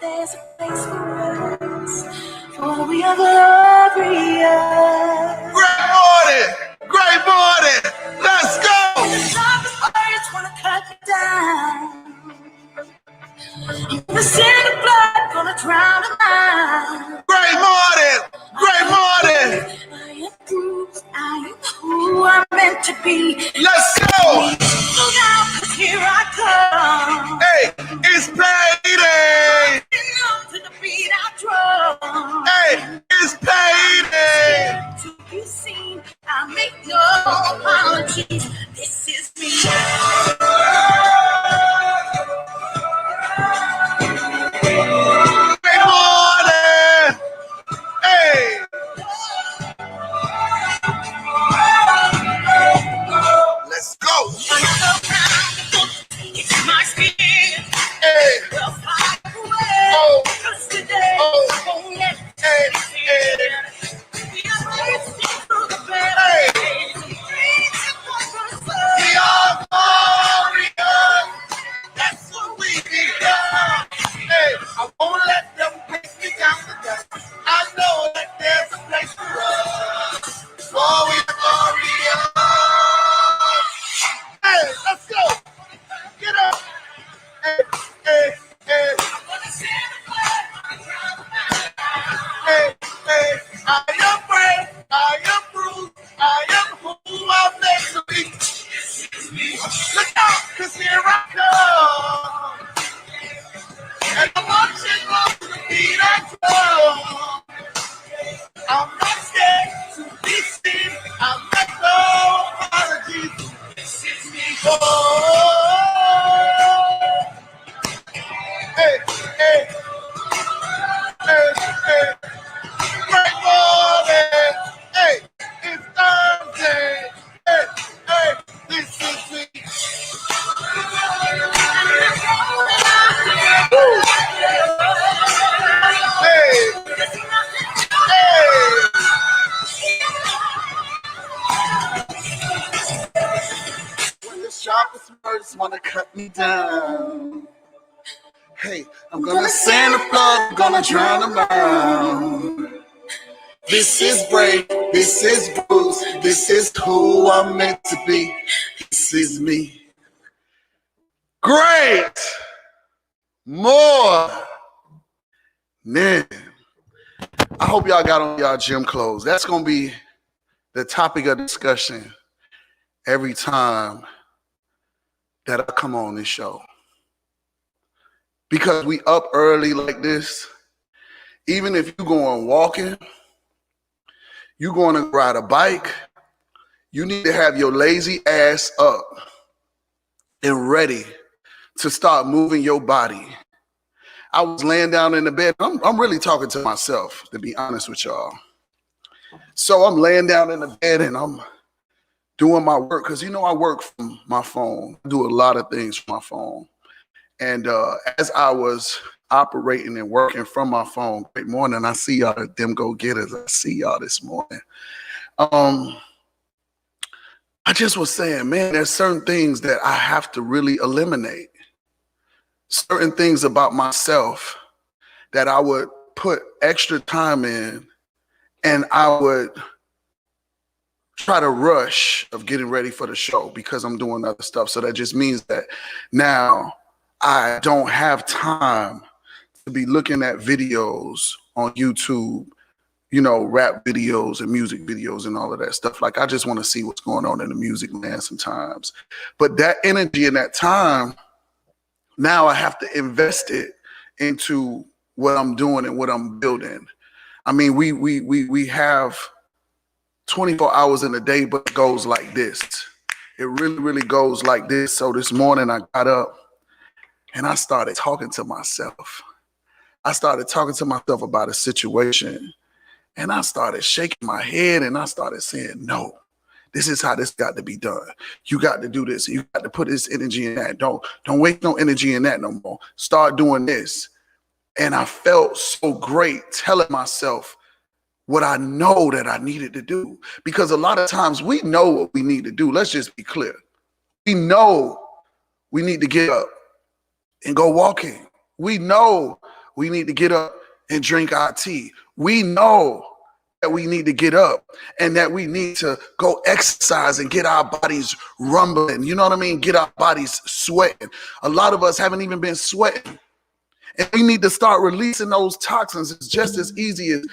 there's a place for us, for we are glorious. Great morning! Great morning! Let's go! And the darkest words want to cut you down. The sin of blood gonna drown them out. Great morning! Great morning! I am bruised, I am who I'm meant to be. Let's go! Look out, 'cause here I come. Hey, it's payday! To the beat I drum. Hey, it's payday! To be seen, I make no apologies. This is me. Great morning! Hey! Let's go! It's my skin. Hey! Well, fight away. Oh! 'Cause today, Oh! won't let Hey! Hey! we are racing through the bed. Hey! We We are glorious! That's what we become! Hey! I won't let them bring me down to dust. I know that there's a place for us. For we are glorious! Hey! Let's go! Get up! Hey! Hey! Hey! Hey! Hey! I am brave! I am bruised! I am who I'm meant to be! Look out, 'cause here I come! And I'm marching on to the beat I drum! I'm not scared to be seen. I'm not no apologies. This is me. Oh, hey, hey, hey, hey. Great morning. Hey, it's Thursday. Hey, hey, this is me. Woo. Hey, hey. When the sharpest words want to cut me down, hey, I'm gonna send the flood, I'm gonna drown them out. This is brave, this is Bruce, this is who I'm meant to be. This is me. Great! More! Man, I hope y'all got on y'all gym clothes. That's gonna be the topic of discussion every time that I come on this show. Because we up early like this, even if you're going walking, you're going to ride a bike, you need to have your lazy ass up and ready to start moving your body. I was laying down in the bed. I'm really talking to myself, to be honest with y'all. So I'm laying down in the bed and I'm doing my work because, you know, I work from my phone. I do a lot of things from my phone. And as I was operating and working from my phone, great morning, I see y'all, them go-getters. I see y'all this morning. I just was saying, man, there's certain things that I have to really eliminate. Certain things about myself that I would put extra time in and I would try to rush of getting ready for the show because I'm doing other stuff. So that just means that now I don't have time to be looking at videos on YouTube, you know, rap videos and music videos and all of that stuff. Like, I just want to see what's going on in the music land sometimes. But that energy and that time, now I have to invest it into what I'm doing and what I'm building. I mean, we have 24 hours in a day, but it goes like this. It really, really goes like this. So this morning I got up and I started talking to myself. I started talking to myself about a situation and I started shaking my head and I started saying, no, this is how this got to be done. You got to do this. You got to put this energy in that. Don't waste no energy in that no more. Start doing this. And I felt so great telling myself what I know that I needed to do. Because a lot of times we know what we need to do. Let's just be clear. We know we need to get up and go walking. We know we need to get up and drink our tea. We know that we need to get up and that we need to go exercise and get our bodies rumbling. You know what I mean? Get our bodies sweating. A lot of us haven't even been sweating. And we need to start releasing those toxins. It's just as easy as,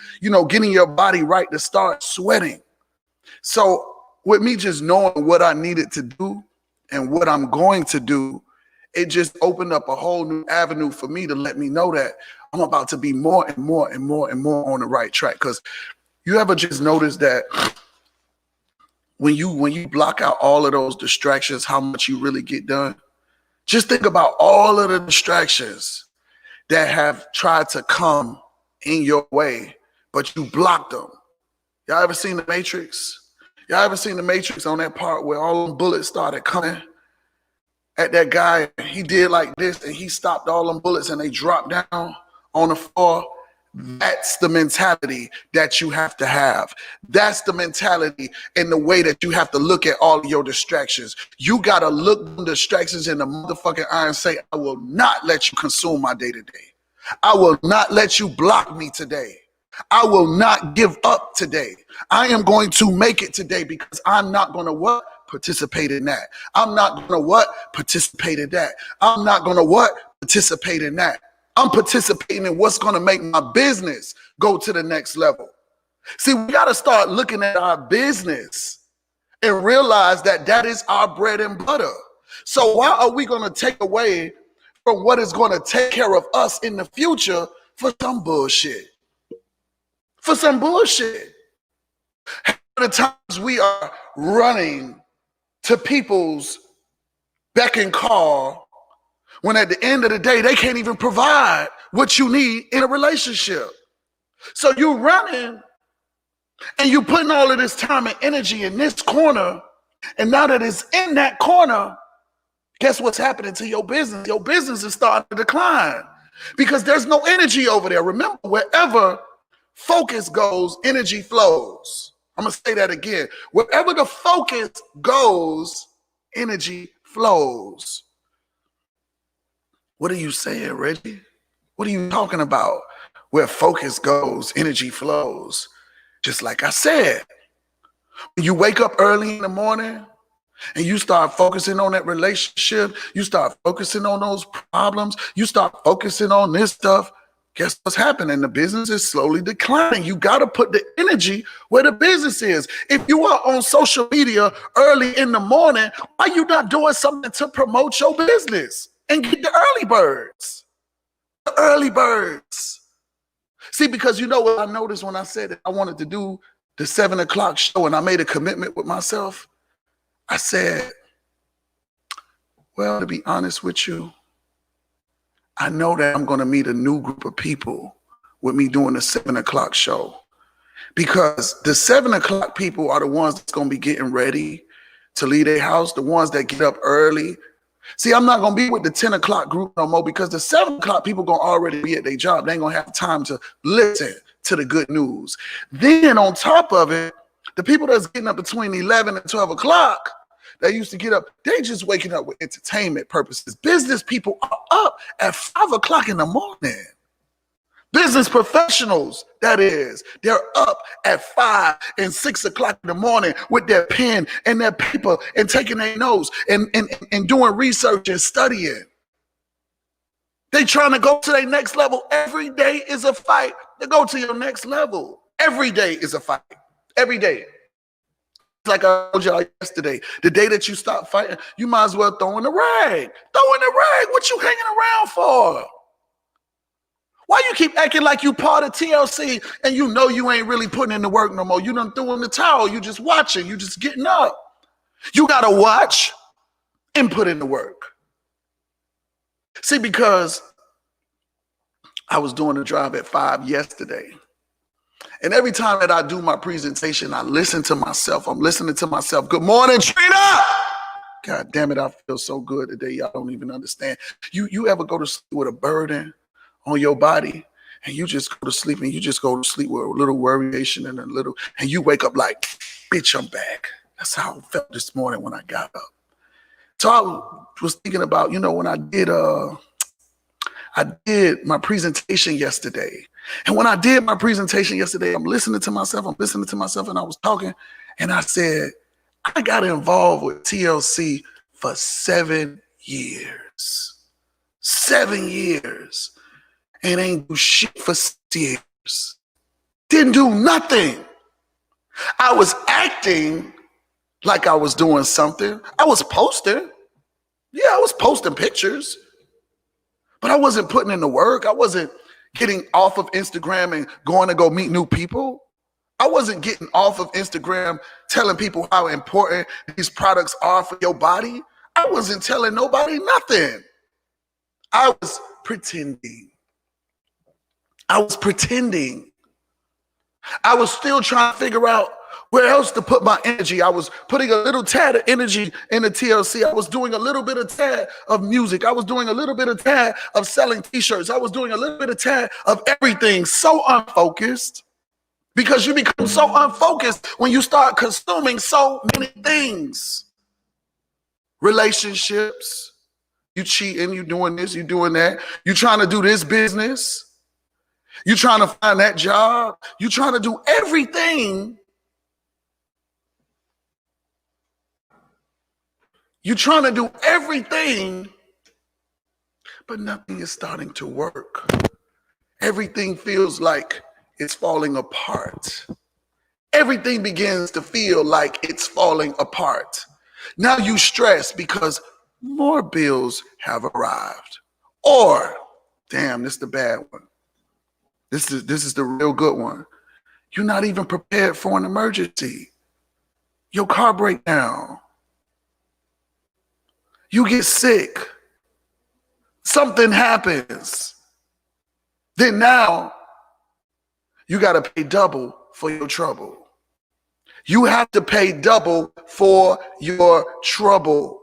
getting your body right to start sweating. So with me just knowing what I needed to do and what I'm going to do, it just opened up a whole new avenue for me to let me know that I'm about to be more and more and more and more on the right track. Because you ever just notice that when you block out all of those distractions, how much you really get done? Just think about all of the distractions that have tried to come in your way, but you blocked them. Y'all ever seen The Matrix? Y'all ever seen The Matrix on that part where all them bullets started coming at that guy? He did like this and he stopped all them bullets and they dropped down on the floor. That's the mentality that you have to have. That's the mentality and the way that you have to look at all of your distractions. You got to look them distractions in the motherfucking eye and say, I will not let you consume my day to day. I will not let you block me today. I will not give up today. I am going to make it today because I'm not going to what? Participate in that. I'm not going to what? Participate in that. I'm not going to what? Participate in that. I'm participating in what's going to make my business go to the next level. See, we got to start looking at our business and realize that that is our bread and butter. So why are we going to take away from what is going to take care of us in the future for some bullshit? For some bullshit. Half of the times we are running to people's beck and call when at the end of the day, they can't even provide what you need in a relationship. So you're running and you're putting all of this time and energy in this corner. And now that it's in that corner, guess what's happening to your business? Your business is starting to decline because there's no energy over there. Remember, wherever focus goes, energy flows. I'm going to say that again. Wherever the focus goes, energy flows. What are you saying, Reggie? What are you talking about? Where focus goes, energy flows. Just like I said, when you wake up early in the morning and you start focusing on that relationship, you start focusing on those problems, you start focusing on this stuff, guess what's happening? The business is slowly declining. You got to put the energy where the business is. If you are on social media early in the morning, why are you not doing something to promote your business? And get the early birds. The early birds. See, because you know what I noticed when I said that I wanted to do the 7 o'clock show and I made a commitment with myself? I said, well, to be honest with you, I know that I'm going to meet a new group of people with me doing the 7 o'clock show. Because the 7 o'clock people are the ones that's going to be getting ready to leave their house, the ones that get up early. See, I'm not going to be with the 10 o'clock group no more because the 7 o'clock people going to already be at their job. They ain't going to have time to listen to the good news. Then on top of it, the people that's getting up between 11 and 12 o'clock, they used to get up, they just waking up with entertainment purposes. Business people are up at 5 o'clock in the morning. Business professionals, that is, they're up at 5 and 6 o'clock in the morning with their pen and their paper and taking their notes and doing research and studying. They trying to go to their next level. Every day is a fight to go to your next level. Every day is a fight. Every day. Like I told y'all yesterday, the day that you stop fighting, you might as well throw in the rag. Throw in the rag. What you hanging around for? Why you keep acting like you part of TLC and you know you ain't really putting in the work no more? You done threw in the towel. You just watching. You just getting up. You got to watch and put in the work. See, because I was doing the drive at 5 yesterday. And every time that I do my presentation, I listen to myself. I'm listening to myself. Good morning, Trina. God damn it, I feel so good today. Y'all don't even understand. You ever go to sleep with a burden on your body and you just go to sleep and you just go to sleep with a little worryation and and you wake up like, bitch, I'm back. That's how I felt this morning when I got up. So I was thinking about, when I did I did my presentation yesterday. And when I did my presentation yesterday, I'm listening to myself, and I was talking, and I said, I got involved with TLC for 7 years. 7 years. And ain't do shit for 6 years. Didn't do nothing. I was acting like I was doing something. I was posting. Yeah, I was posting pictures. But I wasn't putting in the work. I wasn't getting off of Instagram and going to go meet new people. I wasn't getting off of Instagram telling people how important these products are for your body. I wasn't telling nobody nothing. I was pretending. I was still trying to figure out where else to put my energy. I was putting a little tad of energy in the TLC. I was doing a little bit of tad of music. I was doing a little bit of tad of selling t-shirts. I was doing a little bit of tad of everything. So unfocused, because you become so unfocused when you start consuming so many things. Relationships, you cheating, you doing this, you doing that. You trying to do this business. You trying to find that job. You trying to do everything. You're trying to do everything, but nothing is starting to work. Everything feels like it's falling apart. Everything begins to feel like it's falling apart. Now you stress because more bills have arrived. Or, damn, this is the bad one. This is the real good one. You're not even prepared for an emergency. Your car breaks down. You get sick. Something happens. Then now you got to pay double for your trouble. You have to pay double for your trouble.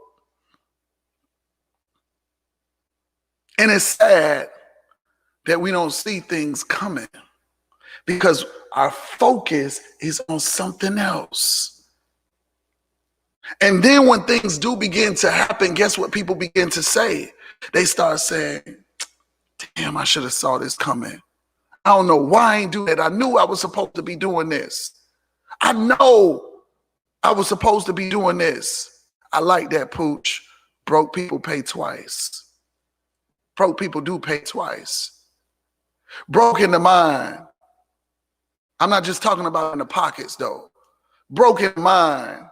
And it's sad that we don't see things coming because our focus is on something else. And then when things do begin to happen, guess what people begin to say? They start saying, damn, I should have saw this coming. I don't know why I ain't do that. I knew I was supposed to be doing this. I know I was supposed to be doing this. I like that, Pooch. Broke people pay twice. Broke people do pay twice. Broke in the mind. I'm not just talking about in the pockets, though. Broke in the mind.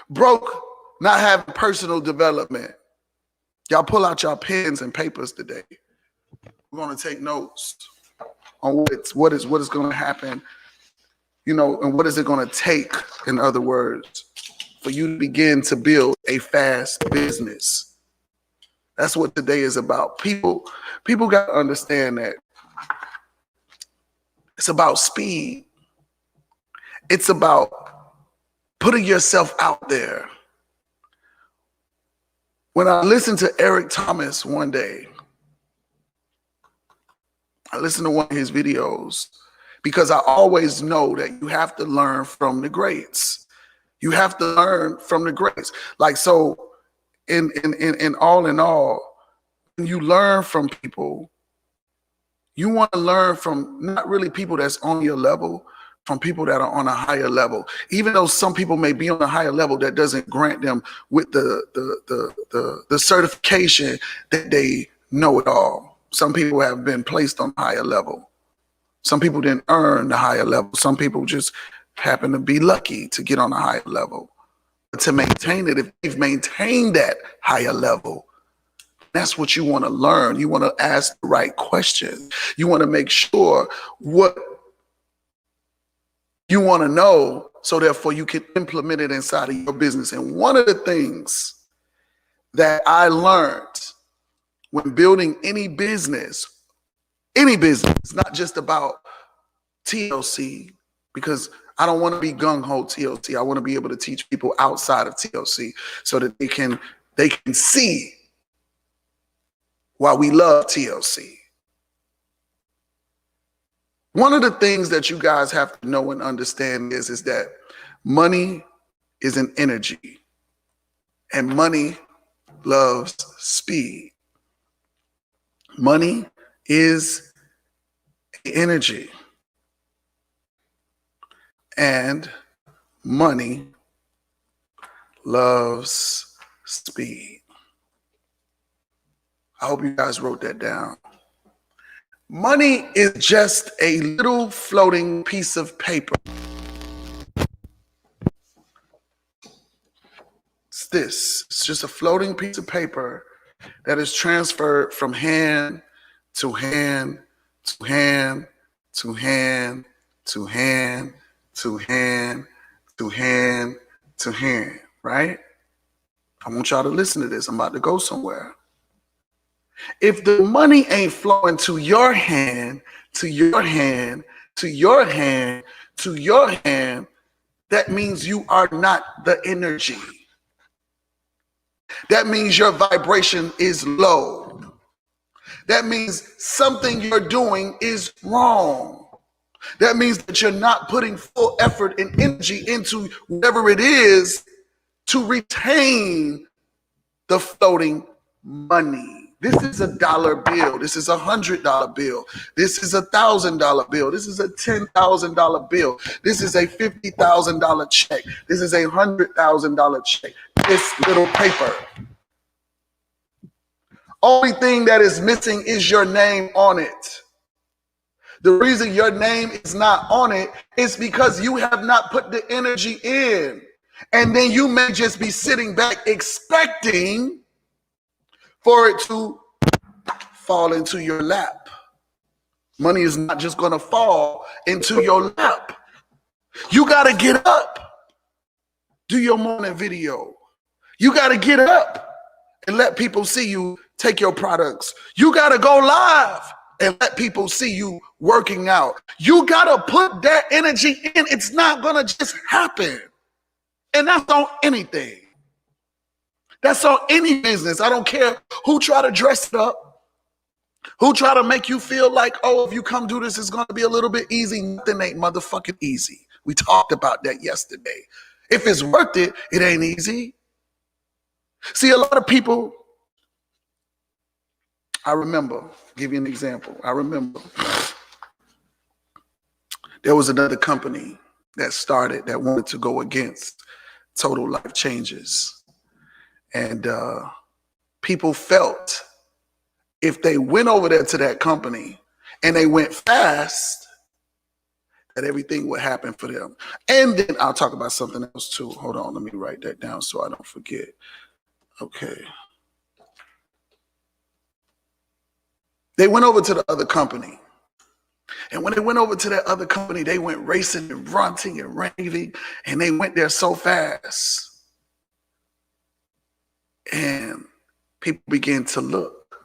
Broke not having personal development. Y'all pull out your pens and papers today. We're going to take notes on what is going to happen, and what is it going to take, in other words, for you to begin to build a fast business. That's what today is about. People got to understand that it's about speed. It's about putting yourself out there. When I listened to Eric Thomas one day, I listened to one of his videos because I always know that you have to learn from the greats. You have to learn from the greats. Like, so in all, when you learn from people, you want to learn from not really people that's on your level, from people that are on a higher level. Even though some people may be on a higher level, that doesn't grant them with the certification that they know it all. Some people have been placed on a higher level. Some people didn't earn the higher level. Some people just happen to be lucky to get on a higher level. But to maintain it, if you've maintained that higher level, that's what you want to learn. You want to ask the right questions. You want to make sure what you want to know, so therefore you can implement it inside of your business. And one of the things that I learned when building any business, it's not just about TLC, because I don't want to be gung-ho TLC. I want to be able to teach people outside of TLC so that they can see why we love TLC. One of the things that you guys have to know and understand is that money is an energy, and money loves speed. Money is energy, and money loves speed. I hope you guys wrote that down. Money is just a little floating piece of paper. It's this. It's just a floating piece of paper that is transferred from hand to hand to hand to hand to hand to hand to hand to hand, right? I want y'all to listen to this. I'm about to go somewhere. If the money ain't flowing to your hand, to your hand, to your hand, to your hand, that means you are not the energy. That means your vibration is low. That means something you're doing is wrong. That means that you're not putting full effort and energy into whatever it is to retain the floating money. This is a dollar bill. This is $100 bill. This is $1,000 bill. This is a $10,000 bill. This is a $50,000 check. This is a $100,000 check. This little paper. Only thing that is missing is your name on it. The reason your name is not on it is because you have not put the energy in. And then you may just be sitting back expecting for it to fall into your lap. Money is not just going to fall into your lap. You got to get up. Do your morning video. You got to get up and let people see you take your products. You got to go live and let people see you working out. You got to put that energy in. It's not going to just happen. And that's on anything. That's on any business. I don't care who try to dress it up, who try to make you feel like, oh, if you come do this, it's going to be a little bit easy. Nothing ain't motherfucking easy. We talked about that yesterday. If it's worth it, it ain't easy. See, a lot of people, I remember, give you an example. I remember there was another company that started that wanted to go against total life changes. And people felt if they went over there to that company and they went fast, that everything would happen for them. And then I'll talk about something else too. Hold on, let me write that down so I don't forget. Okay. They went over to the other company. And when they went over to that other company, they went racing and ranting and raving, and they went there so fast. And people began to look.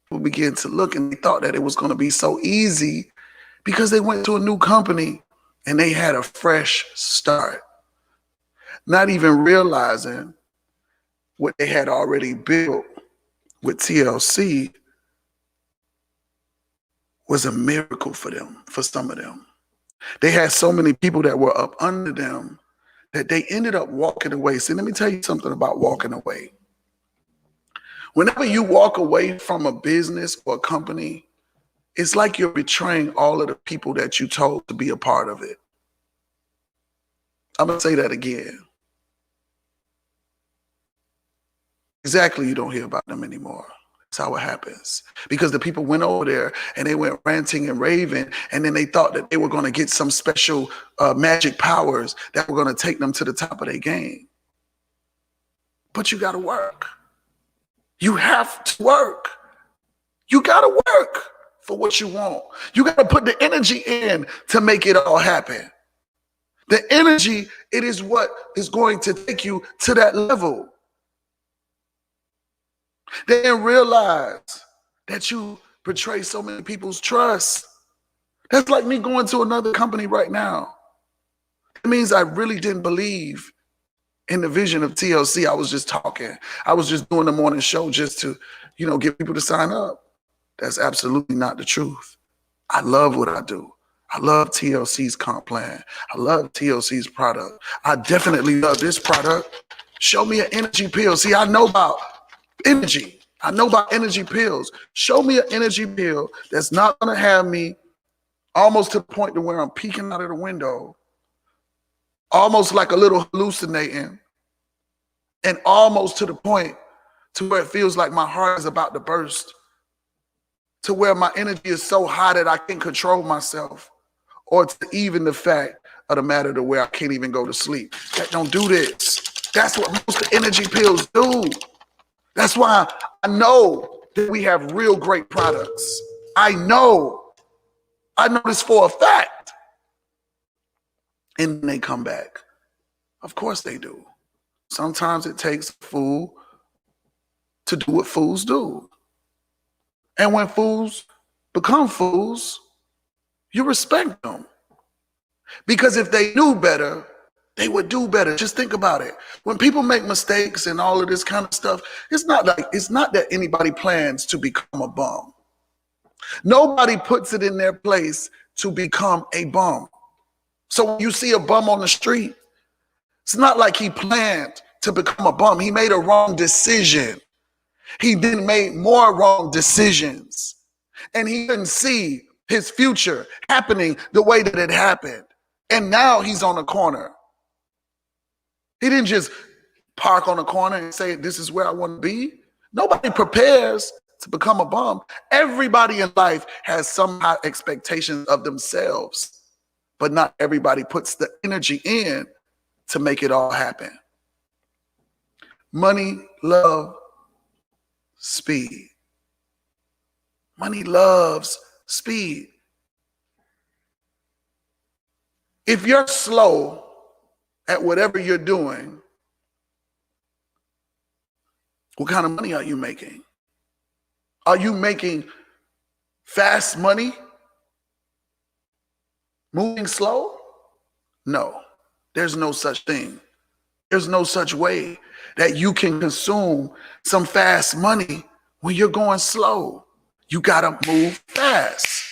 People began to look, and they thought that it was going to be so easy because they went to a new company and they had a fresh start, not even realizing what they had already built with TLC was a miracle for them, for some of them. They had so many people that were up under them that they ended up walking away. See, let me tell you something about walking away. Whenever you walk away from a business or a company, it's like you're betraying all of the people that you told to be a part of it. I'm going to say that again. Exactly, you don't hear about them anymore. That's how it happens. Because the people went over there and they went ranting and raving, and then they thought that they were going to get some special magic powers that were going to take them to the top of their game. But you got to work. You have to work. You got to work for what you want. You got to put the energy in to make it all happen. The energy, it is what is going to take you to that level. They didn't realize that you betray so many people's trust. That's like me going to another company right now. It means I really didn't believe in the vision of TLC. I was just talking. I was just doing the morning show just to, get people to sign up. That's absolutely not the truth. I love what I do. I love TLC's comp plan. I love TLC's product. I definitely love this product. Show me an energy pill. See, I know about energy. I know about energy pills. Show me an energy pill that's not going to have me almost to the point to where I'm peeking out of the window, almost like a little hallucinating, and almost to the point to where it feels like my heart is about to burst, to where my energy is so high that I can't control myself, or to even the fact of the matter to where I can't even go to sleep. That don't do this. That's what most energy pills do. That's why I know that we have real great products. I know this for a fact. And then they come back. Of course they do. Sometimes it takes a fool to do what fools do. And when fools become fools, you respect them. Because if they knew better, they would do better. Just think about it. When people make mistakes and all of this kind of stuff, it's not that anybody plans to become a bum. Nobody puts it in their place to become a bum. So when you see a bum on the street, it's not like he planned to become a bum. He made a wrong decision. He then made more wrong decisions. And he didn't see his future happening the way that it happened. And now he's on the corner. He didn't just park on the corner and say, this is where I want to be. Nobody prepares to become a bum. Everybody in life has some high expectations of themselves, but not everybody puts the energy in to make it all happen. Money, love, speed. Money loves speed. If you're slow at whatever you're doing, what kind of money are you making? Are you making fast money? Moving slow? No, there's no such thing. There's no such way that you can consume some fast money when you're going slow. You gotta move fast.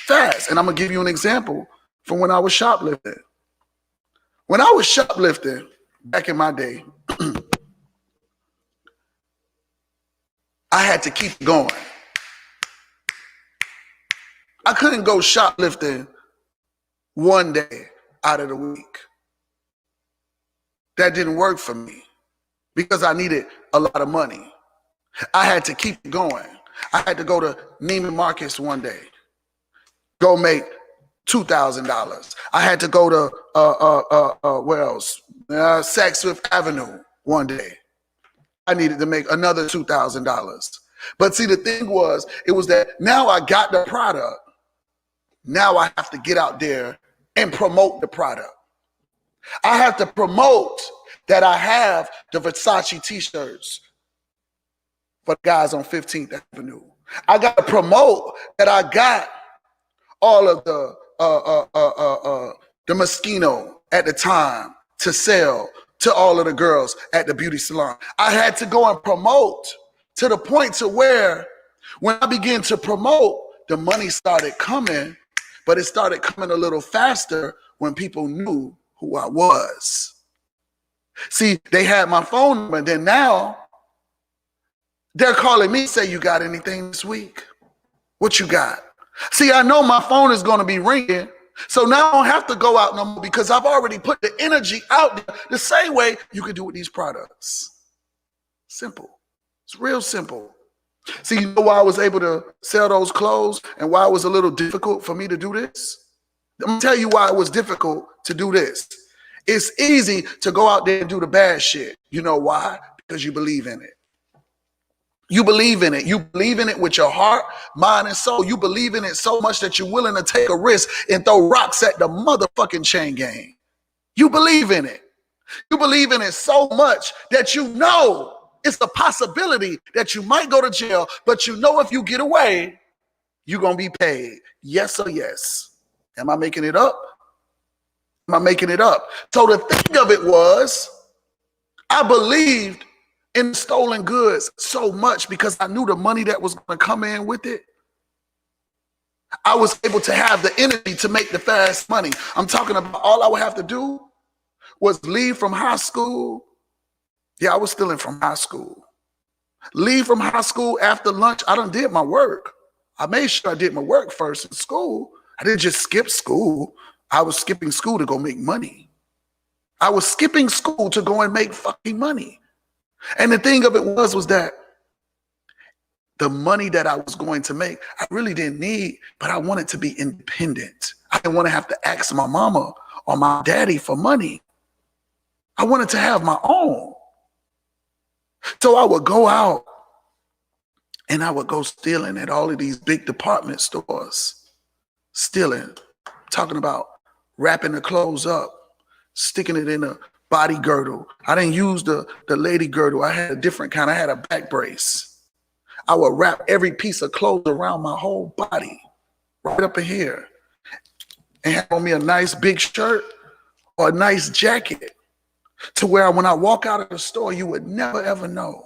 And I'm gonna give you an example from when I was shoplifting. When I was shoplifting back in my day, I had to keep going. I couldn't go shoplifting one day out of the week. That didn't work for me because I needed a lot of money. I had to keep going. I had to go to Neiman Marcus one day, go make $2,000. I had to go to where else? Saks Fifth Avenue one day. I needed to make another $2,000. But see, the thing was, it was that now I got the product. Now I have to get out there and promote the product. I have to promote that I have the Versace t-shirts for the guys on 15th Avenue. I got to promote that I got all of the Moschino at the time to sell to all of the girls at the beauty salon. I had to go and promote to the point to where when I began to promote, the money started coming, but it started coming a little faster when people knew who I was. See, they had my phone number, and then now they're calling me, say, you got anything this week? What you got? See, I know my phone is going to be ringing, so now I don't have to go out no more because I've already put the energy out there the same way you can do with these products. Simple. It's real simple. See, you know why I was able to sell those clothes and why it was a little difficult for me to do this? I'm going to tell you why it was difficult to do this. It's easy to go out there and do the bad shit. You know why? Because you believe in it. You believe in it. You believe in it with your heart, mind, and soul. You believe in it so much that you're willing to take a risk and throw rocks at the motherfucking chain gang. You believe in it. You believe in it so much that you know it's a possibility that you might go to jail, but you know if you get away, you're going to be paid. Yes or yes. Am I making it up? Am I making it up? So the thing of it was, I believed in stolen goods so much because I knew the money that was going to come in with it. I was able to have the energy to make the fast money. I'm talking about all I would have to do was leave from high school. Yeah, I was still in from high school. Leave from high school after lunch. I done did my work. I made sure I did my work first in school. I didn't just skip school. I was skipping school to go make money. I was skipping school to go and make fucking money. And the thing of it was that the money that I was going to make, I really didn't need, but I wanted to be independent. I didn't want to have to ask my mama or my daddy for money. I wanted to have my own. So I would go out and I would go stealing at all of these big department stores. Stealing, talking about wrapping the clothes up, sticking it in a body girdle. I didn't use the lady girdle. I had a different kind. I had a back brace. I would wrap every piece of clothes around my whole body, right up in here, and have on me a nice big shirt or a nice jacket to where when I walk out of the store, you would never, ever know.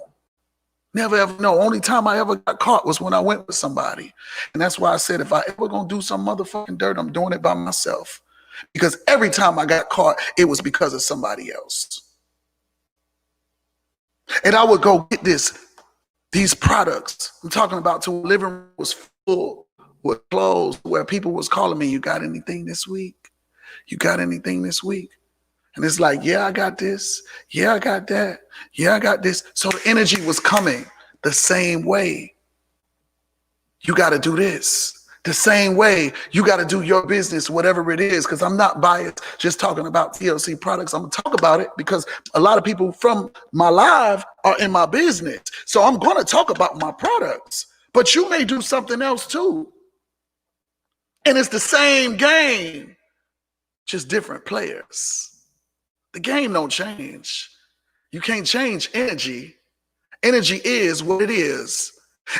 Never, ever know. Only time I ever got caught was when I went with somebody. And that's why I said, if I ever gonna do some motherfucking dirt, I'm doing it by myself. Because every time I got caught, it was because of somebody else. And I would go get these products. I'm talking about till the living room was full with clothes where people was calling me, you got anything this week? You got anything this week? And it's like, yeah, I got this. Yeah, I got that. Yeah, I got this. So the energy was coming the same way. You got to do this. The same way you got to do your business, whatever it is, because I'm not biased just talking about TLC products. I'm going to talk about it because a lot of people from my live are in my business. So I'm going to talk about my products, but you may do something else too. And it's the same game, just different players. The game don't change. You can't change energy. Energy is what it is.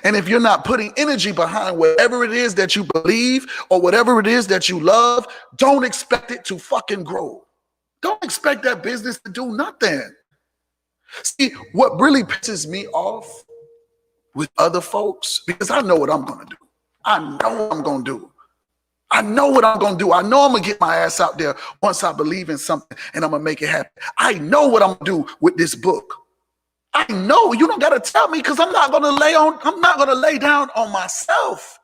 And if you're not putting energy behind whatever it is that you believe or whatever it is that you love, don't expect it to fucking grow. Don't expect that business to do nothing. See, what really pisses me off with other folks, because I know what I'm going to do. I know what I'm going to do. I know what I'm going to do. I know I'm going to get my ass out there once I believe in something and I'm going to make it happen. I know what I'm going to do with this book. I know. You don't got to tell me, because I'm not going to lay down on myself.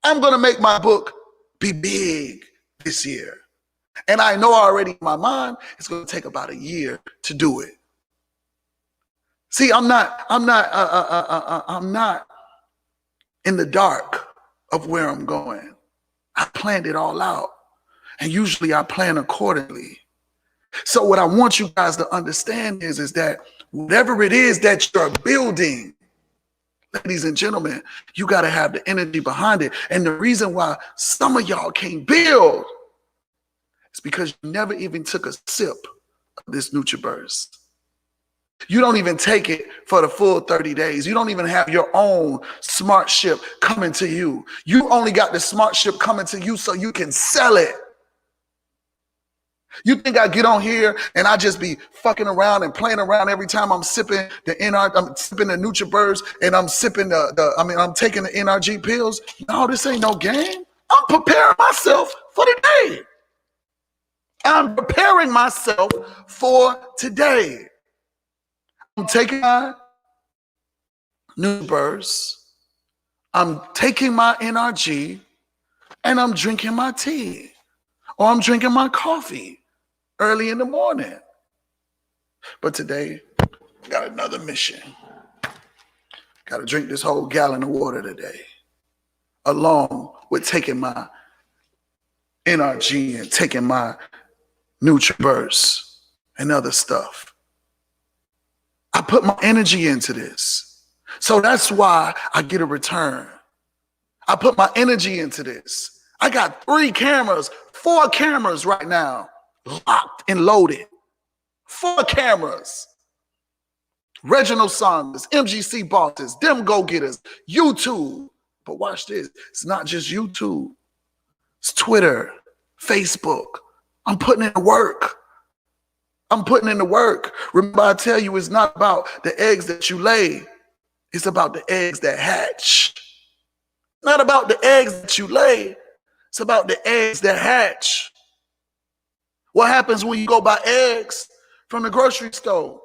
I'm going to make my book be big this year. And I know already in my mind it's going to take about a year to do it. See, I'm not in the dark of where I'm going. I planned it all out. And usually I plan accordingly. So what I want you guys to understand is that whatever it is that you're building, ladies and gentlemen, you got to have the energy behind it. And the reason why some of y'all can't build is because you never even took a sip of this NutriBurst. You don't even take it for the full 30 days. You don't even have your own smart ship coming to you. You only got the smart ship coming to you so you can sell it. You think I get on here and I just be fucking around and playing around every time I'm sipping I'm sipping the NutriBurst and I'm sipping I'm taking the NRG pills? No, this ain't no game. I'm preparing myself for the day. I'm preparing myself for today. I'm taking my NutriBurst, I'm taking my NRG, and I'm drinking my tea, or I'm drinking my coffee early in the morning. But today, I got another mission. Got to drink this whole gallon of water today, along with taking my NRG and taking my NutriBurst and other stuff. I put my energy into this. So that's why I get a return. I put my energy into this. I got 4 cameras right now, locked and loaded. 4 cameras. Reginald Saunders, MGC bosses, them go-getters, YouTube. But watch this. It's not just YouTube. It's Twitter, Facebook. I'm putting in the work. Remember, I tell you, it's not about the eggs that you lay. It's about the eggs that hatch. Not about the eggs that you lay. It's about the eggs that hatch. What happens when you go buy eggs from the grocery store?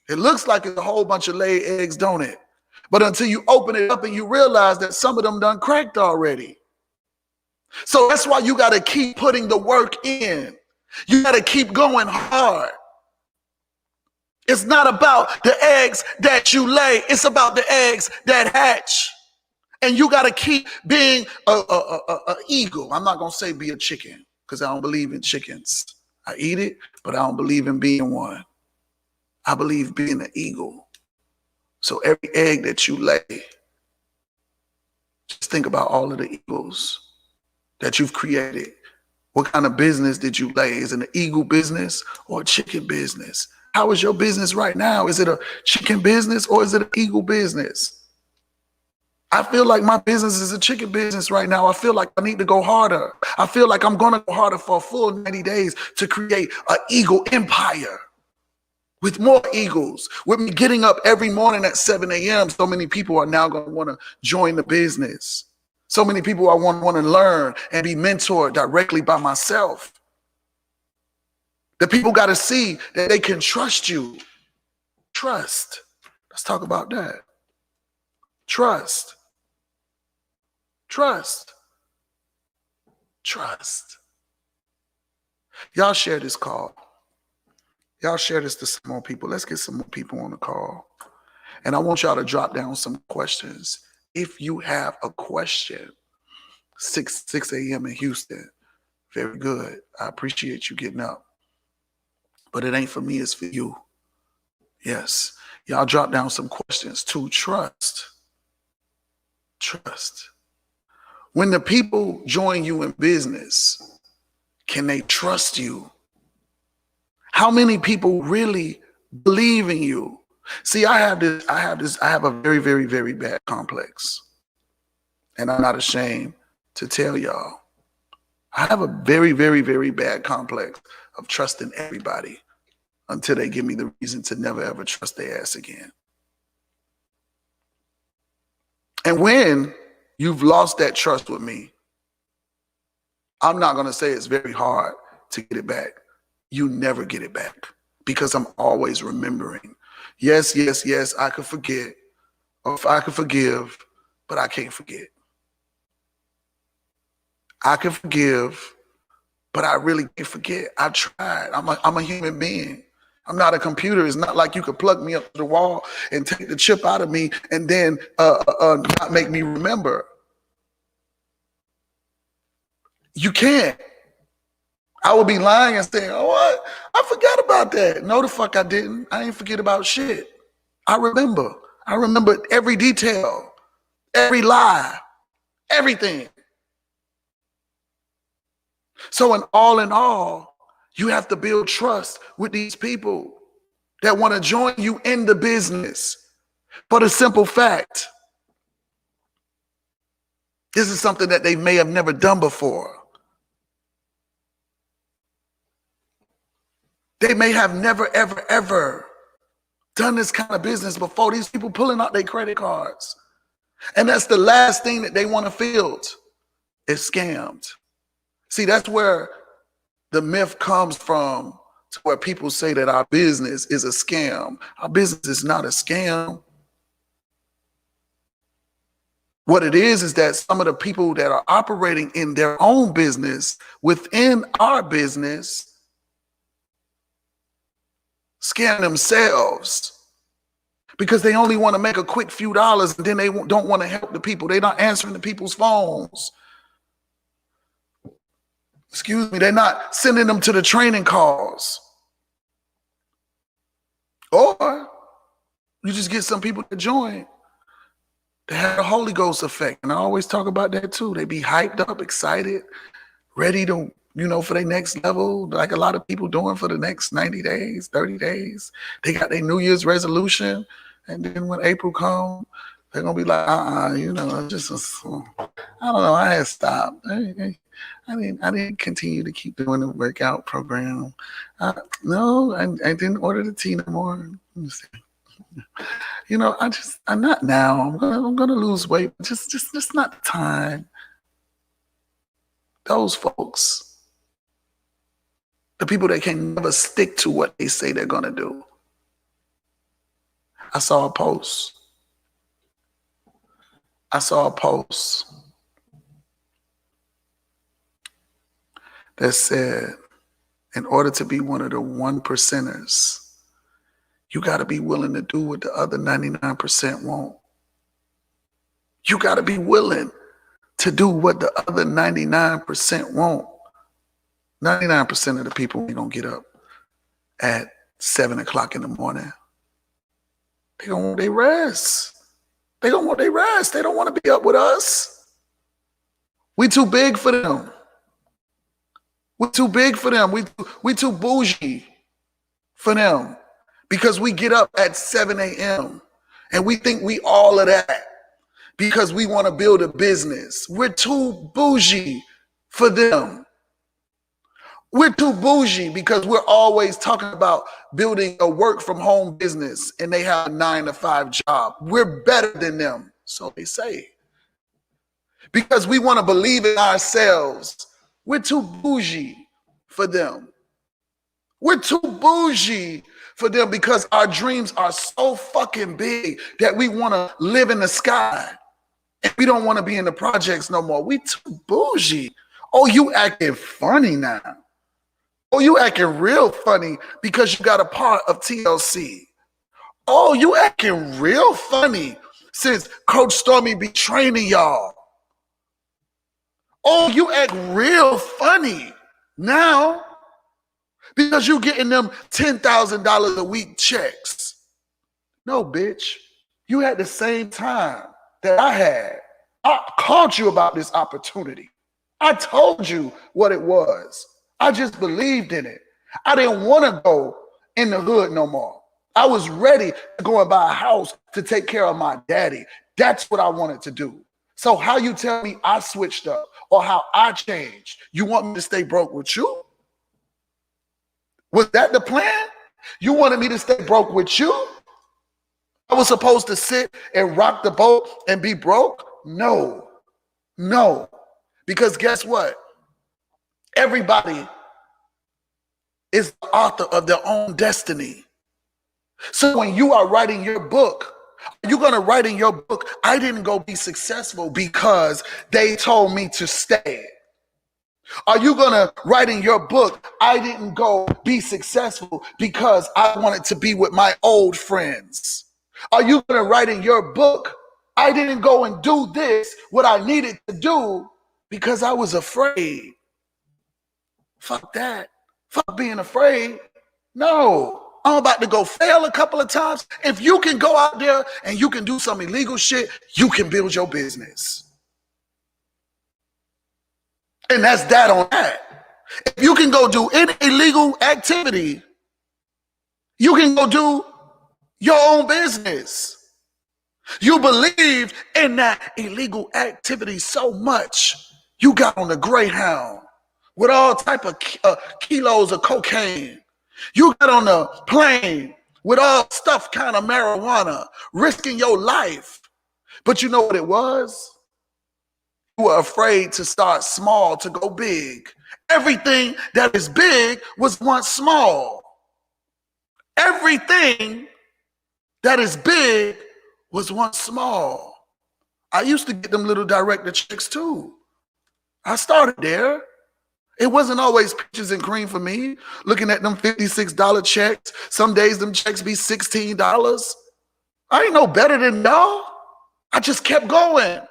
It looks like it's a whole bunch of laid eggs, don't it? But until you open it up and you realize that some of them done cracked already. So that's why you got to keep putting the work in. You got to keep going hard. It's not about the eggs that you lay. It's about the eggs that hatch. And you got to keep being a eagle. I'm not going to say be a chicken because I don't believe in chickens. I eat it, but I don't believe in being one. I believe being an eagle. So every egg that you lay, just think about all of the eagles that you've created. What kind of business did you lay? Is it an eagle business or a chicken business? How is your business right now? Is it a chicken business or is it an eagle business? I feel like my business is a chicken business right now. I feel like I need to go harder. I feel like I'm going to go harder for a full 90 days to create an eagle empire with more eagles. With me getting up every morning at 7 a.m., so many people are now going to want to join the business. So many people I want to learn and be mentored directly by myself. The people got to see that they can trust you. Trust. Let's talk about that. Trust. Trust. Trust. Y'all share this call. Y'all share this to some more people. Let's get some more people on the call. And I want y'all to drop down some questions. If you have a question, 6 a.m. in Houston. Very good. I appreciate you getting up. But it ain't for me, it's for you. Yes. Y'all drop down some questions to trust. Trust. When the people join you in business, can they trust you? How many people really believe in you? See, I have a very, very, very bad complex. And I'm not ashamed to tell y'all. I have a very, very, very bad complex of trusting everybody until they give me the reason to never ever trust their ass again. And when you've lost that trust with me, I'm not going to say it's very hard to get it back. You never get it back because I'm always remembering. Yes, yes, yes, I could forget, or if I could forgive, but I can't forget. I can forgive, but I really can't forget. I've tried. I'm a human being. I'm not a computer. It's not like you could plug me up to the wall and take the chip out of me and then not make me remember. You can't. I would be lying and saying, oh, what? I forgot about that. No, the fuck I didn't. I ain't forget about shit. I remember. I remember every detail, every lie, everything. So in all, you have to build trust with these people that want to join you in the business for the simple fact. This is something that they may have never done before. They may have never, ever, ever done this kind of business before. These people pulling out their credit cards. And that's the last thing that they want to field is scammed. See, that's where the myth comes from, to where people say that our business is a scam. Our business is not a scam. What it is that some of the people that are operating in their own business within our business scam themselves because they only want to make a quick few dollars and then they don't want to help the people. They're not answering the people's phones. Excuse me, they're not sending them to the training calls. Or you just get some people to join. They have a Holy Ghost effect. And I always talk about that too. They be hyped up, excited, ready to, for their next level, like a lot of people doing for the next 90 days, 30 days. They got their New Year's resolution. And then when April comes, they're going to be like, I don't know, I had stopped. I didn't continue to keep doing the workout program. I didn't order the tea no more. I'm not now. I'm gonna lose weight. Just not the time. Those folks, the people that can never stick to what they say they're gonna do. I saw a post. That said, in order to be one of the 1%ers, you got to be willing to do what the other 99% won't. You got to be willing to do what the other 99% won't. 99% of the people ain't going to get up at 7 o'clock in the morning. They going to want their rest. They don't want to be up with us. We too big for them. We too bougie for them, because we get up at 7 a.m. and we think we all of that because we want to build a business. We're too bougie for them. We're too bougie because we're always talking about building a work from home business and they have a 9-to-5 job. We're better than them, so they say. Because we want to believe in ourselves. We're too bougie for them. We're too bougie for them because our dreams are so fucking big that we want to live in the sky. And we don't want to be in the projects no more. We too bougie. Oh, you acting funny now. Oh, you acting real funny because you got a part of TLC. Oh, you acting real funny since Coach Stormy be training y'all. Oh, you act real funny now because you getting them $10,000 a week checks. No, bitch. You had the same time that I had. I called you about this opportunity. I told you what it was. I just believed in it. I didn't want to go in the hood no more. I was ready to go and buy a house to take care of my daddy. That's what I wanted to do. So how you tell me I switched up or how I changed? You want me to stay broke with you? Was that the plan? You wanted me to stay broke with you? I was supposed to sit and rock the boat and be broke? No. Because guess what? Everybody is the author of their own destiny. So when you are writing your book, you're going to write in your book, I didn't go be successful because they told me to stay. Are you going to write in your book, I didn't go be successful because I wanted to be with my old friends? Are you going to write in your book, I didn't go and do this, what I needed to do because I was afraid? Fuck that. Fuck being afraid. No, I'm about to go fail a couple of times. If you can go out there and you can do some illegal shit, you can build your business. And that's that on that. If you can go do any illegal activity, you can go do your own business. You believed in that illegal activity so much, you got on the Greyhound with all type of kilos of cocaine. You got on the plane with all stuff kind of marijuana, risking your life. But you know what it was? You were afraid to start small to go big. Everything that is big was once small. Everything that is big was once small. I used to get them little director checks too. I started there. It wasn't always peaches and cream for me. Looking at them $56 checks. Some days them checks be $16. I ain't no better than y'all. I just kept going.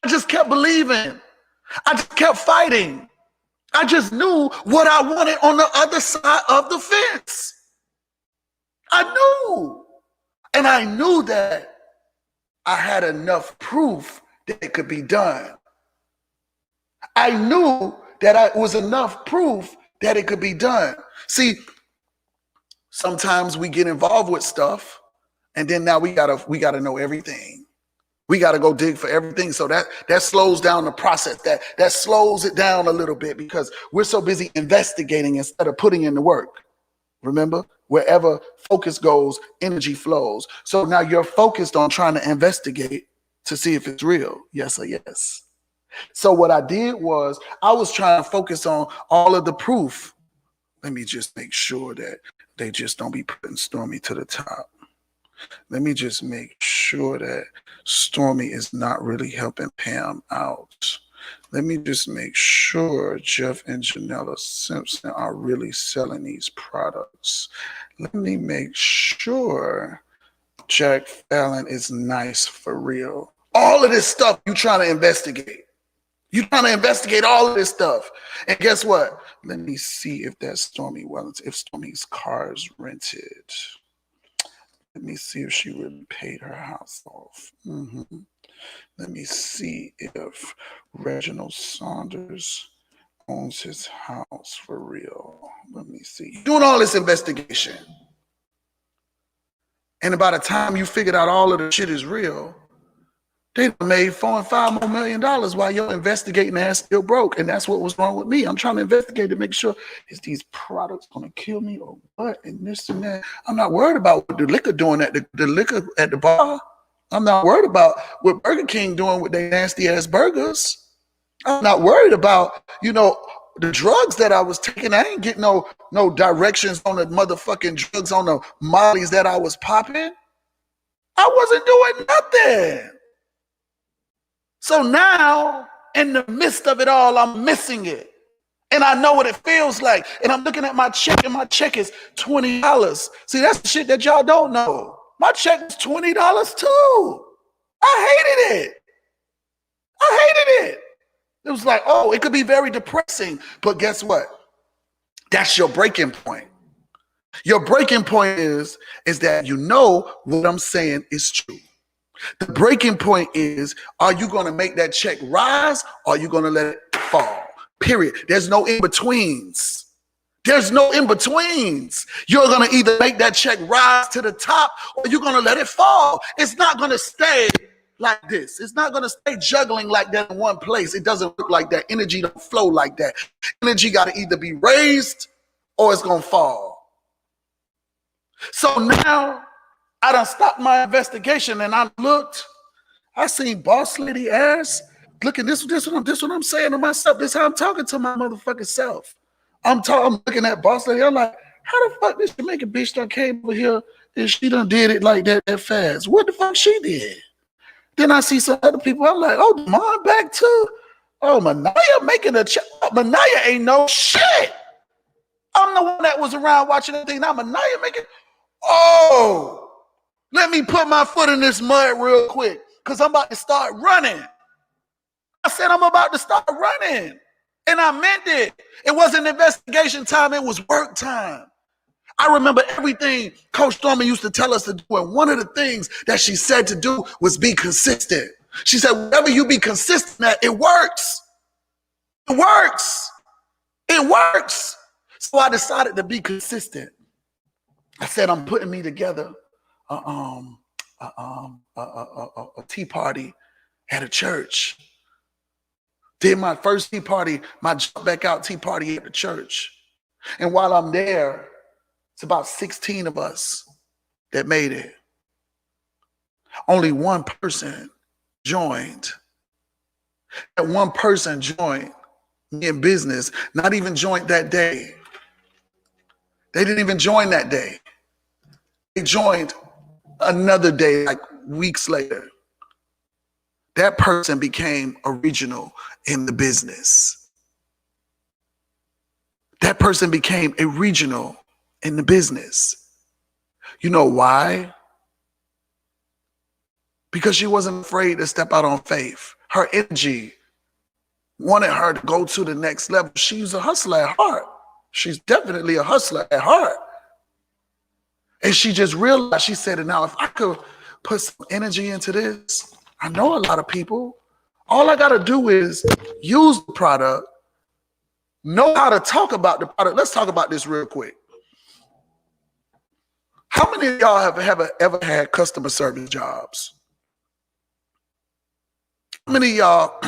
I just kept believing. I just kept fighting. I just knew what I wanted on the other side of the fence. I knew. And I knew that I had enough proof that it could be done. I knew that it was enough proof that it could be done. See, sometimes we get involved with stuff and then now we gotta know everything. We got to go dig for everything. So that slows down the process. That slows it down a little bit because we're so busy investigating instead of putting in the work. Remember, wherever focus goes, energy flows. So now you're focused on trying to investigate to see if it's real. Yes or yes. So what I did was I was trying to focus on all of the proof. Let me just make sure that they just don't be putting Stormy to the top. Let me just make sure that Stormy is not really helping Pam out. Let me just make sure Jeff and Janella Simpson are really selling these products. Let me make sure Jack Fallon is nice for real. All of this stuff you trying to investigate. You trying to investigate all of this stuff. And guess what? Let me see if that's Stormy Wellington, if Stormy's car is rented. Let me see if she really paid her house off. Let me see if Reginald Saunders owns his house for real. Let me see. Doing all this investigation. And by the time you figured out all of the shit is real, they made $4 and $5 million while your investigating ass still broke. And that's what was wrong with me. I'm trying to investigate to make sure, is these products going to kill me or what? And this and that. I'm not worried about what the liquor doing at the liquor at the bar. I'm not worried about what Burger King doing with their nasty ass burgers. I'm not worried about, the drugs that I was taking. I ain't getting no directions on the motherfucking drugs on the mollies that I was popping. I wasn't doing nothing. So now, in the midst of it all, I'm missing it. And I know what it feels like. And I'm looking at my check, and my check is $20. See, that's the shit that y'all don't know. My check was $20 too. I hated it. It was like, oh, it could be very depressing. But guess what? That's your breaking point. Your breaking point is that you know what I'm saying is true. The breaking point is, are you going to make that check rise or are you going to let it fall? Period. There's no in-betweens. There's no in-betweens. You're going to either make that check rise to the top or you're going to let it fall. It's not going to stay like this. It's not going to stay juggling like that in one place. It doesn't work like that. Energy don't flow like that. Energy got to either be raised or it's going to fall. So now, I done stopped my investigation and I looked. I seen boss lady ass. Look at this what I'm saying to myself. This is how I'm talking to my motherfucking self. I'm looking at boss lady. I'm like, how the fuck this Jamaican bitch done came over here and she done did it like that fast? What the fuck she did? Then I see some other people. I'm like, oh, mom back too. Oh, Manaya making a check. Manaya ain't no shit. I'm the one that was around watching everything. Now Manaya making. Oh. Let me put my foot in this mud real quick because I'm about to start running. I said I'm about to start running. And I meant it. It wasn't investigation time. It was work time. I remember everything Coach Stormy used to tell us to do. And one of the things that she said to do was be consistent. She said, whatever you be consistent at, it works. It works. It works. So I decided to be consistent. I said, I'm putting me together a tea party at a church. Did my first tea party, my jump back out tea party at the church. And while I'm there, it's about 16 of us that made it. Only one person joined. That one person joined me in business, not even joined that day. They didn't even join that day. They joined another day, like weeks later. That person became a regional in the business. That person became a regional in the business. You know why? Because she wasn't afraid to step out on faith. Her energy wanted her to go to the next level. She's a hustler at heart. She's definitely a hustler at heart. And she just realized, she said, now if I could put some energy into this, I know a lot of people. All I got to do is use the product, know how to talk about the product. Let's talk about this real quick. How many of y'all have ever had customer service jobs? How many of y'all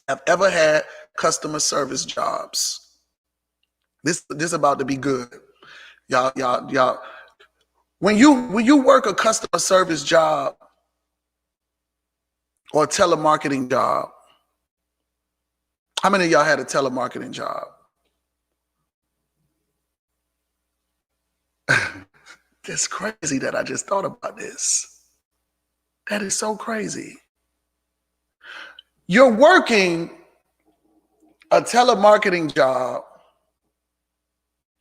have ever had customer service jobs? This is about to be good. Y'all. When you work a customer service job or a telemarketing job, how many of y'all had a telemarketing job? It's crazy that I just thought about this. That is so crazy. You're working a telemarketing job.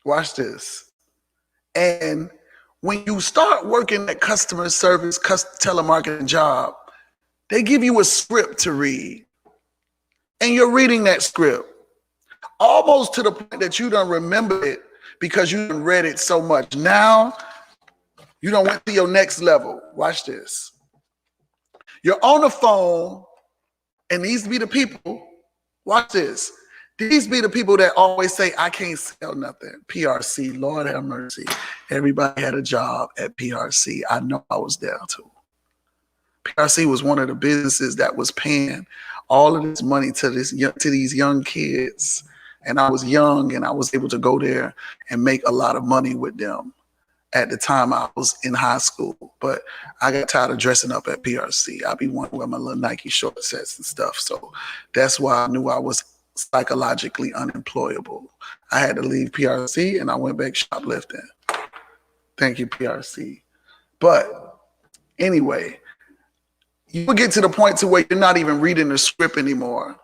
Watch this. And when you start working that customer service, telemarketing job, they give you a script to read. And you're reading that script almost to the point that you don't remember it because you done read it so much. Now, you don't went to your next level. Watch this. You're on the phone, and these be the people, watch this. These be the people that always say, I can't sell nothing. PRC, Lord have mercy. Everybody had a job at PRC. I know I was there too. PRC was one of the businesses that was paying all of this money to these young kids. And I was young, and I was able to go there and make a lot of money with them. At the time I was in high school, but I got tired of dressing up at PRC. I be wanting to wear my little Nike short sets and stuff. So that's why I knew I was psychologically unemployable. I had to leave PRC, and I went back shoplifting. Thank you, PRC. But anyway, you will get to the point to where you're not even reading the script anymore.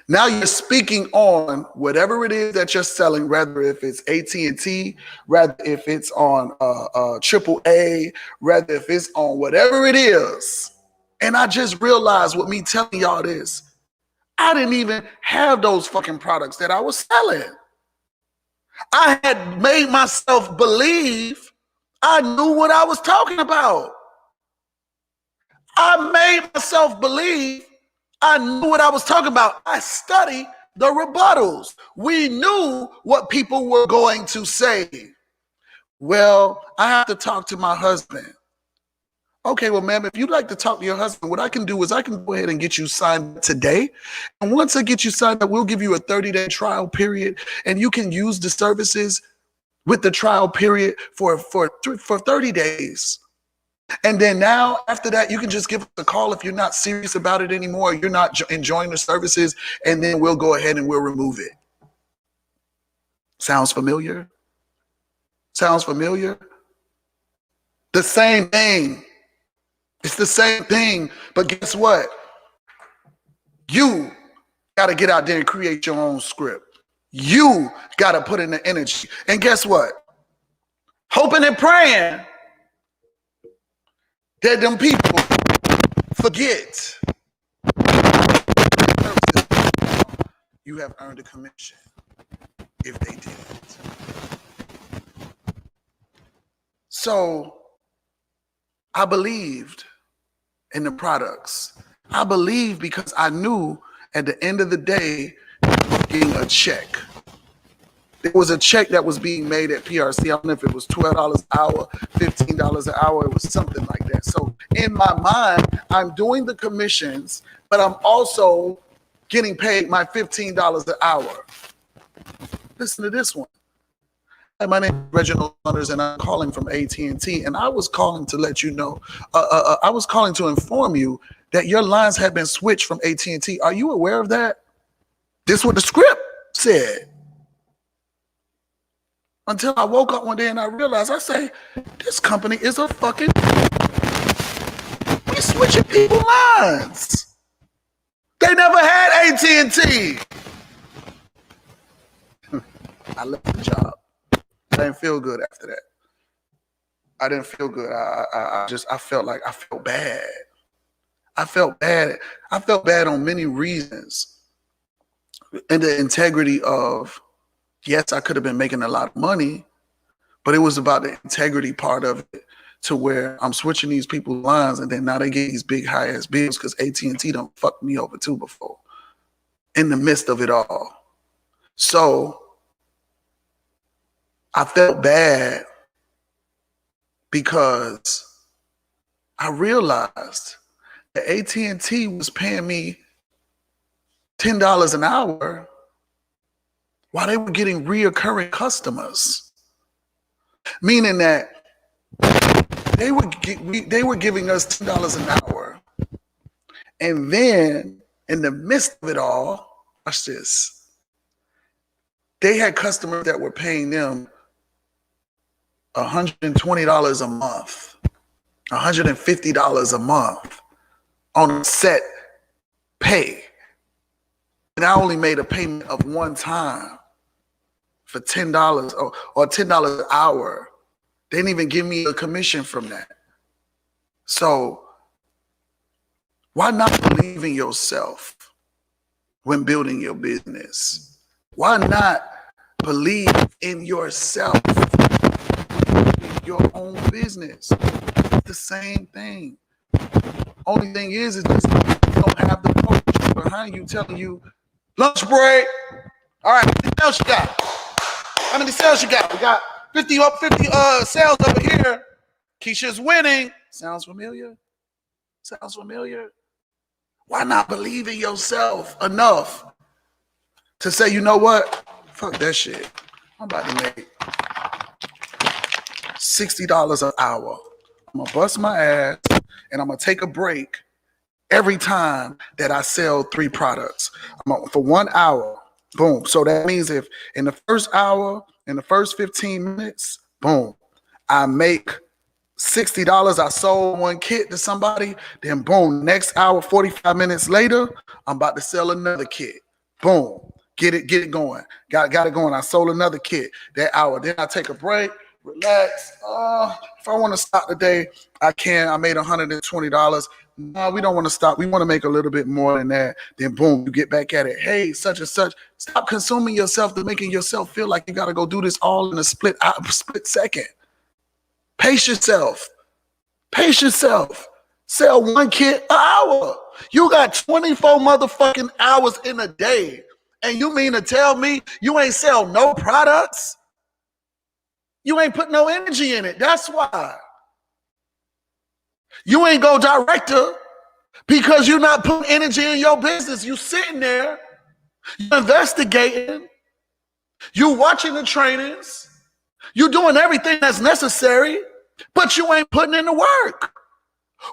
Now you're speaking on whatever it is that you're selling, whether if it's AT&T, rather if it's on AAA, rather if it's on whatever it is. And I just realized with me telling y'all this, I didn't even have those fucking products that I was selling. I had made myself believe I knew what I was talking about. I made myself believe I knew what I was talking about. I studied the rebuttals. We knew what people were going to say. Well, I have to talk to my husband. Okay, well, ma'am, if you'd like to talk to your husband, what I can do is I can go ahead and get you signed today. And once I get you signed up, we'll give you a 30-day trial period, and you can use the services with the trial period for 30 days. And then now, after that, you can just give us a call if you're not serious about it anymore, you're not enjoying the services, and then we'll go ahead and we'll remove it. Sounds familiar? Sounds familiar? The same thing. It's the same thing, but guess what? You got to get out there and create your own script. You got to put in the energy. And guess what? Hoping and praying that them people forget you have earned a commission if they didn't. So I believed in the products. I believed because I knew at the end of the day, getting a check. There was a check that was being made at PRC. I don't know if it was $12 an hour, $15 an hour. It was something like that. So in my mind, I'm doing the commissions, but I'm also getting paid my $15 an hour. Listen to this one. Hi, my name is Reginald Saunders, and I'm calling from AT&T. And I was calling to let you know, I was calling to inform you that your lines have been switched from AT&T. Are you aware of that? This is what the script said. Until I woke up one day and I realized, I say, this company is a fucking, we switching people lines. They never had AT&T. I left the job. I didn't feel good after that. I didn't feel good. I felt like I felt bad. I felt bad. I felt bad on many reasons. And the integrity of, yes, I could have been making a lot of money, but it was about the integrity part of it, to where I'm switching these people's lines, and then now they get these big high ass bills because AT&T done fucked me over too before in the midst of it all. So I felt bad because I realized that AT&T was paying me $10 an hour while they were getting reoccurring customers, meaning that they were giving us $10 an hour, and then in the midst of it all, watch this, they had customers that were paying them $120 a month, $150 a month on a set pay. And I only made a payment of one time for $10 or $10 an hour. They didn't even give me a commission from that. So why not believe in yourself when building your business? Why not believe in yourself in your own business? It's the same thing. Only thing is just you don't have the coach behind you telling you, lunch break. All right, how many sales you got? How many sales you got? We got 50 sales over here. Keisha's winning. Sounds familiar? Sounds familiar? Why not believe in yourself enough to say, you know what? Fuck that shit. I'm about to make $60 an hour. I'm going to bust my ass and I'm going to take a break every time that I sell 3 products. For 1 hour, boom. So that means if in the first hour, in the first 15 minutes, boom, I make $60, I sold 1 kit to somebody, then boom, next hour, 45 minutes later, I'm about to sell another kit. Boom, get it going. Got it going. I sold another kit that hour. Then I take a break, relax. If I want to stop today, I can. I made $120. No, we don't want to stop. We want to make a little bit more than that. Then boom, you get back at it. Hey, such and such. Stop consuming yourself to making yourself feel like you got to go do this all in a split second. Pace yourself. Pace yourself. Sell 1 kit an hour. You got 24 motherfucking hours in a day. And you mean to tell me you ain't sell no products? You ain't put no energy in it. That's why. You ain't go director because you're not putting energy in your business. You sitting there, you investigating, you watching the trainings, you doing everything that's necessary, but you ain't putting in the work.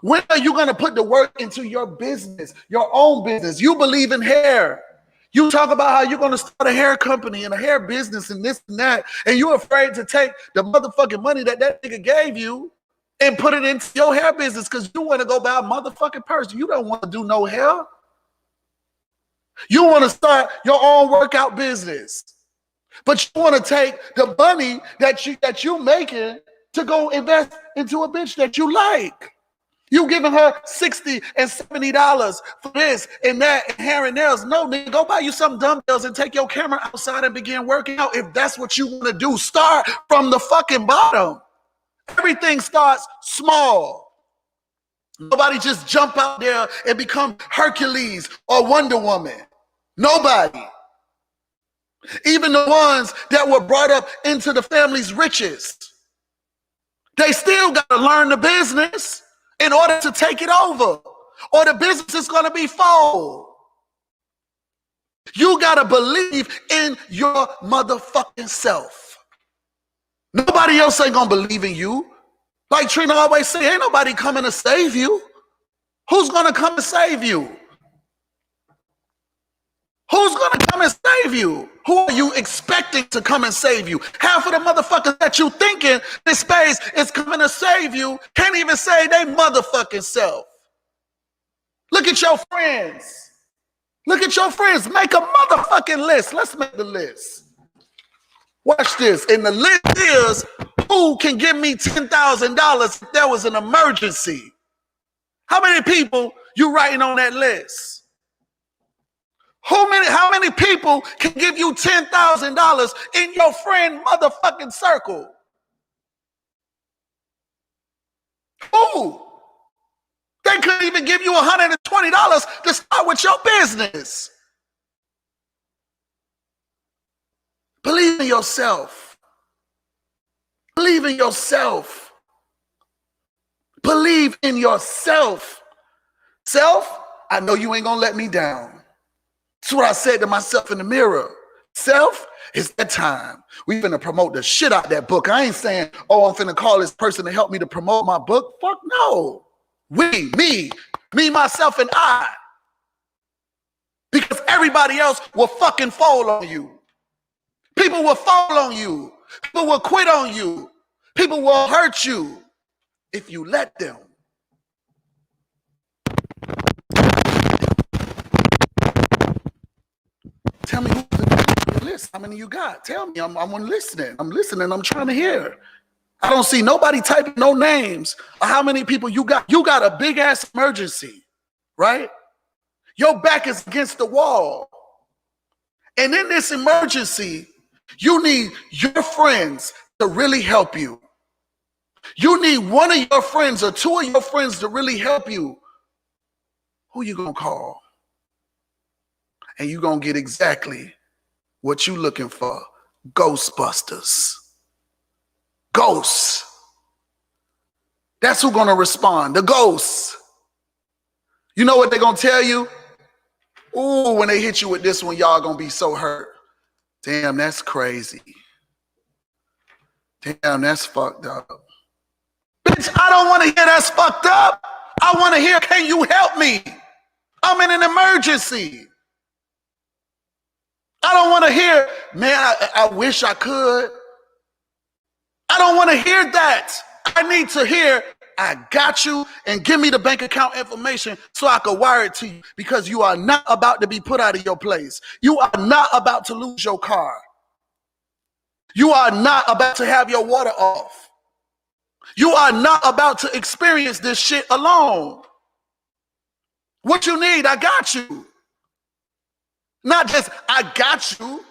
When are you going to put the work into your business, your own business? You believe in hair. You talk about how you're going to start a hair company and a hair business and this and that, and you're afraid to take the motherfucking money that nigga gave you and put it into your hair business because you want to go buy a motherfucking purse. You don't want to do no hair. You want to start your own workout business. But you want to take the money that you making to go invest into a bitch that you like. You giving her $60 and $70 for this and that and hair and nails. No, nigga, go buy you some dumbbells and take your camera outside and begin working out. If that's what you want to do, start from the fucking bottom. Everything starts small. Nobody just jump out there and become Hercules or Wonder Woman. Nobody. Even the ones that were brought up into the family's riches, they still got to learn the business in order to take it over, or the business is going to be full. You got to believe in your motherfucking self. Nobody else ain't going to believe in you. Like Trina always say, ain't nobody coming to save you. Who's going to come and save you? Who's going to come and save you? Who are you expecting to come and save you? Half of the motherfuckers that you thinking this space is coming to save you can't even save their motherfucking self. Look at your friends. Look at your friends. Make a motherfucking list. Let's make the list. Watch this. And the list is, who can give me $10,000 if there was an emergency? How many people you writing on that list? How many people can give you $10,000 in your friend motherfucking circle? Who? They couldn't even give you $120 to start with your business. Believe in yourself. Believe in yourself. Believe in yourself. Self, I know you ain't gonna let me down. That's what I said to myself in the mirror. Self, it's that time. We finna promote the shit out that book. I ain't saying, oh, I'm finna call this person to help me to promote my book. Fuck no. Me, myself, and I. Because everybody else will fucking fall on you. People will fall on you. People will quit on you. People will hurt you if you let them. Tell me who's the list. How many you got? Tell me. I'm listening. I'm listening. I'm trying to hear. I don't see nobody typing no names or how many people you got. You got a big ass emergency, right? Your back is against the wall. And in this emergency, you need your friends to really help you. You need one of your friends or two of your friends to really help you. Who you gonna call? And you gonna get exactly what you looking for. Ghostbusters. Ghosts. That's who gonna respond. The ghosts. You know what they're gonna tell you? Ooh, when they hit you with this one, y'all gonna be so hurt. Damn, that's crazy. Damn, that's fucked up. Bitch, I don't want to hear that's fucked up. I want to hear, can you help me? I'm in an emergency. I don't want to hear, man, I wish I could. I don't want to hear that. I need to hear, I got you, and give me the bank account information so I can wire it to you, because you are not about to be put out of your place. You are not about to lose your car. You are not about to have your water off. You are not about to experience this shit alone. What you need, I got you. Not just, I got you.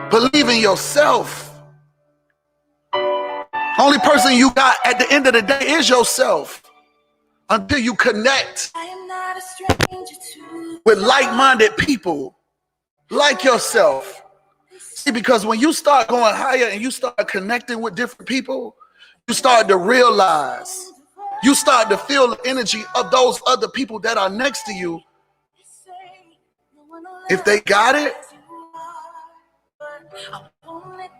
Believe in yourself. Only person you got at the end of the day is yourself. Until you connect with like-minded people like yourself. See, because when you start going higher and you start connecting with different people, you start to realize, you start to feel the energy of those other people that are next to you. If they got it,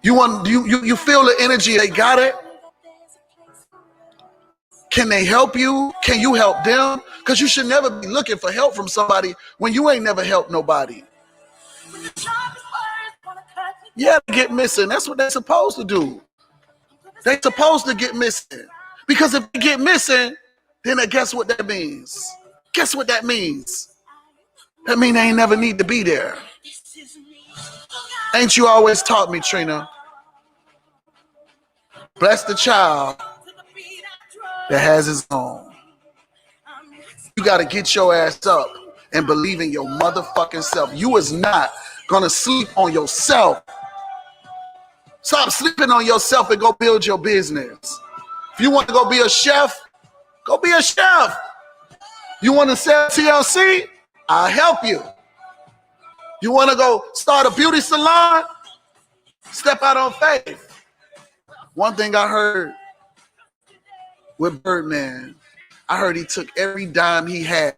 you feel the energy, they got it. Can they help you? Can you help them? Because you should never be looking for help from somebody when you ain't never helped nobody. Yeah, they get missing. That's what they're supposed to do. They're supposed to get missing. Because if they get missing, then guess what that means? Guess what that means? That means they ain't never need to be there. Ain't you always taught me, Trina? Bless the child that has his own. You got to get your ass up and believe in your motherfucking self. You is not going to sleep on yourself. Stop sleeping on yourself and go build your business. If you want to go be a chef, go be a chef. You want to sell TLC? I'll help you. You want to go start a beauty salon? Step out on faith. One thing I heard with Birdman, I heard he took every dime he had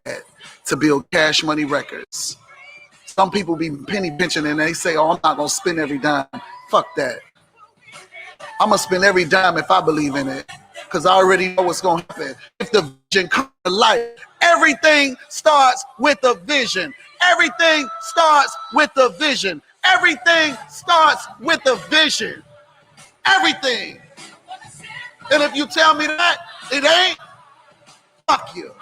to build Cash Money Records. Some people be penny pinching and they say, oh, I'm not going to spend every dime. Fuck that. I'm going to spend every dime if I believe in it, because I already know what's going to happen. If the vision comes to life, everything starts with a vision. Everything starts with a vision. Everything starts with a vision. Everything. And if you tell me that it ain't, fuck you.